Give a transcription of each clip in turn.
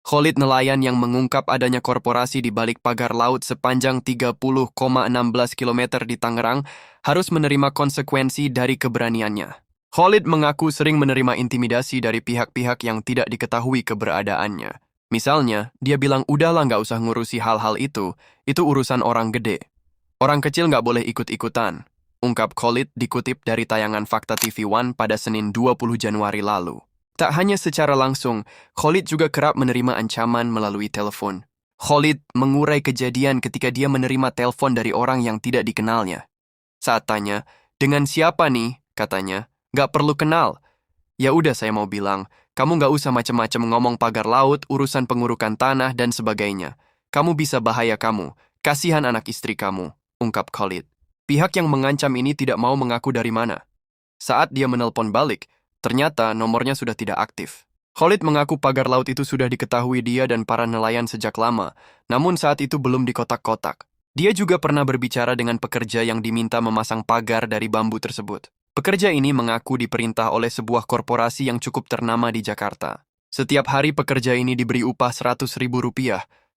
Khalid nelayan yang mengungkap adanya korporasi di balik pagar laut sepanjang 30,16 km di Tangerang harus menerima konsekuensi dari keberaniannya. Khalid mengaku sering menerima intimidasi dari pihak-pihak yang tidak diketahui keberadaannya. Misalnya, dia bilang udahlah nggak usah ngurusi hal-hal itu urusan orang gede. Orang kecil nggak boleh ikut-ikutan, ungkap Khalid dikutip dari tayangan Fakta TV One pada Senin 20 Januari lalu. Tak hanya secara langsung, Khalid juga kerap menerima ancaman melalui telepon. Khalid mengurai kejadian ketika dia menerima telepon dari orang yang tidak dikenalnya. Saat tanya, dengan siapa nih? Katanya, nggak perlu kenal. Ya udah saya mau bilang, kamu nggak usah macem-macem ngomong pagar laut, urusan pengurukan tanah, dan sebagainya. Kamu bisa bahaya kamu, kasihan anak istri kamu, ungkap Khalid. Pihak yang mengancam ini tidak mau mengaku dari mana. Saat dia menelpon balik, ternyata nomornya sudah tidak aktif. Khalid mengaku pagar laut itu sudah diketahui dia dan para nelayan sejak lama, namun saat itu belum dikotak-kotak. Dia juga pernah berbicara dengan pekerja yang diminta memasang pagar dari bambu tersebut. Pekerja ini mengaku diperintah oleh sebuah korporasi yang cukup ternama di Jakarta. Setiap hari pekerja ini diberi upah Rp100.000.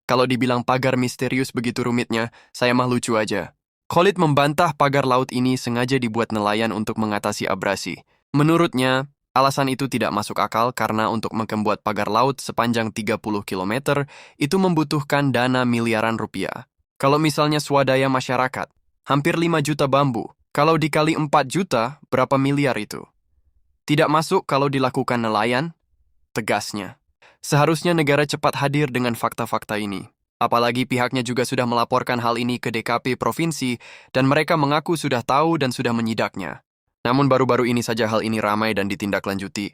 Kalau dibilang pagar misterius begitu rumitnya, saya mah lucu aja. Khalid membantah pagar laut ini sengaja dibuat nelayan untuk mengatasi abrasi. Menurutnya, alasan itu tidak masuk akal karena untuk membuat pagar laut sepanjang 30 km itu membutuhkan dana miliaran rupiah. Kalau misalnya swadaya masyarakat, hampir 5 juta bambu. Kalau dikali 4 juta, berapa miliar itu? Tidak masuk kalau dilakukan nelayan? Tegasnya. Seharusnya negara cepat hadir dengan fakta-fakta ini. Apalagi pihaknya juga sudah melaporkan hal ini ke DKP Provinsi dan mereka mengaku sudah tahu dan sudah menyidaknya. Namun baru-baru ini saja hal ini ramai dan ditindaklanjuti.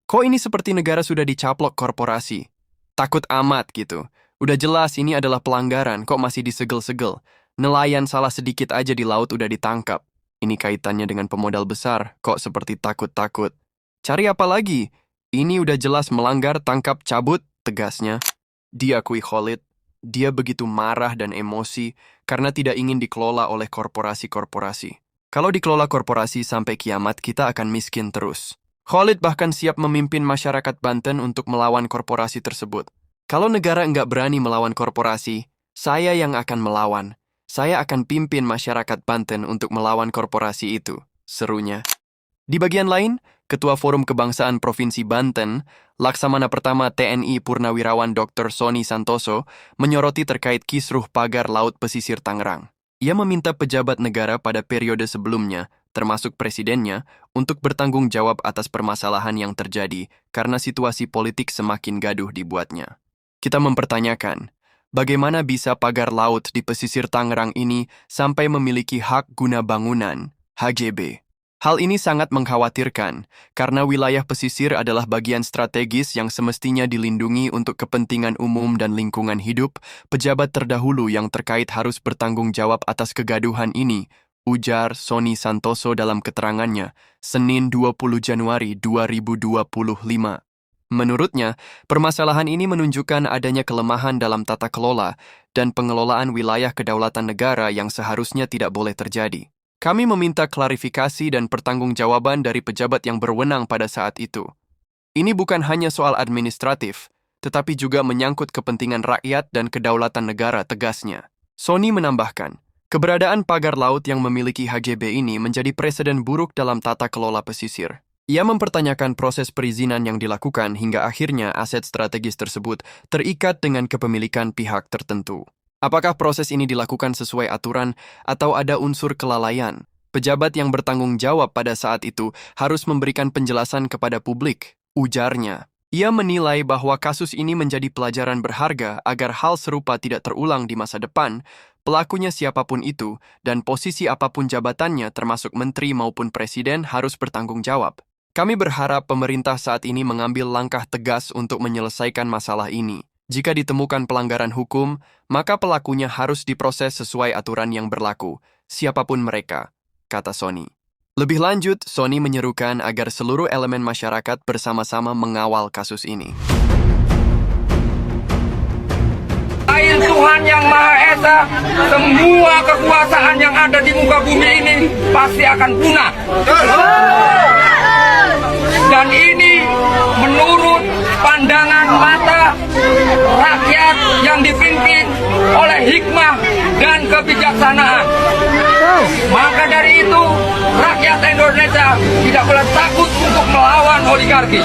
Kok ini seperti negara sudah dicaplok korporasi? Takut amat gitu. Udah jelas ini adalah pelanggaran, kok masih disegel-segel. Nelayan salah sedikit aja di laut udah ditangkap. Ini kaitannya dengan pemodal besar, kok seperti takut-takut. Cari apa lagi? Ini udah jelas melanggar, tangkap, cabut, tegasnya. Diakui Khalid, dia begitu marah dan emosi karena tidak ingin dikelola oleh korporasi-korporasi. Kalau dikelola korporasi sampai kiamat, kita akan miskin terus. Khalid bahkan siap memimpin masyarakat Banten untuk melawan korporasi tersebut. Kalau negara enggak berani melawan korporasi, saya yang akan melawan. Saya akan pimpin masyarakat Banten untuk melawan korporasi itu, serunya. Di bagian lain, Ketua Forum Kebangsaan Provinsi Banten, Laksamana Pertama TNI Purnawirawan Dr. Sony Santoso, menyoroti terkait kisruh pagar laut pesisir Tangerang. Ia meminta pejabat negara pada periode sebelumnya, termasuk presidennya, untuk bertanggung jawab atas permasalahan yang terjadi karena situasi politik semakin gaduh dibuatnya. Kita mempertanyakan, bagaimana bisa pagar laut di pesisir Tangerang ini sampai memiliki hak guna bangunan, HGB? Hal ini sangat mengkhawatirkan, karena wilayah pesisir adalah bagian strategis yang semestinya dilindungi untuk kepentingan umum dan lingkungan hidup. Pejabat terdahulu yang terkait harus bertanggung jawab atas kegaduhan ini, ujar Sony Santoso dalam keterangannya, Senin 20 Januari 2025. Menurutnya, permasalahan ini menunjukkan adanya kelemahan dalam tata kelola dan pengelolaan wilayah kedaulatan negara yang seharusnya tidak boleh terjadi. Kami meminta klarifikasi dan pertanggungjawaban dari pejabat yang berwenang pada saat itu. Ini bukan hanya soal administratif, tetapi juga menyangkut kepentingan rakyat dan kedaulatan negara, tegasnya. Sony menambahkan, keberadaan pagar laut yang memiliki HGB ini menjadi presiden buruk dalam tata kelola pesisir. Ia mempertanyakan proses perizinan yang dilakukan hingga akhirnya aset strategis tersebut terikat dengan kepemilikan pihak tertentu. Apakah proses ini dilakukan sesuai aturan atau ada unsur kelalaian? Pejabat yang bertanggung jawab pada saat itu harus memberikan penjelasan kepada publik, ujarnya. Ia menilai bahwa kasus ini menjadi pelajaran berharga agar hal serupa tidak terulang di masa depan. Pelakunya siapapun itu dan posisi apapun jabatannya termasuk menteri maupun presiden harus bertanggung jawab. Kami berharap pemerintah saat ini mengambil langkah tegas untuk menyelesaikan masalah ini. Jika ditemukan pelanggaran hukum, maka pelakunya harus diproses sesuai aturan yang berlaku, siapapun mereka, kata Sony. Lebih lanjut, Sony menyerukan agar seluruh elemen masyarakat bersama-sama mengawal kasus ini. Selain Tuhan yang Maha Esa, semua kekuasaan yang ada di muka bumi ini pasti akan punah. Dan ini menurut pandangan mata dan kebijaksanaan. Maka dari itu, rakyat Indonesia tidak boleh takut untuk melawan oligarki.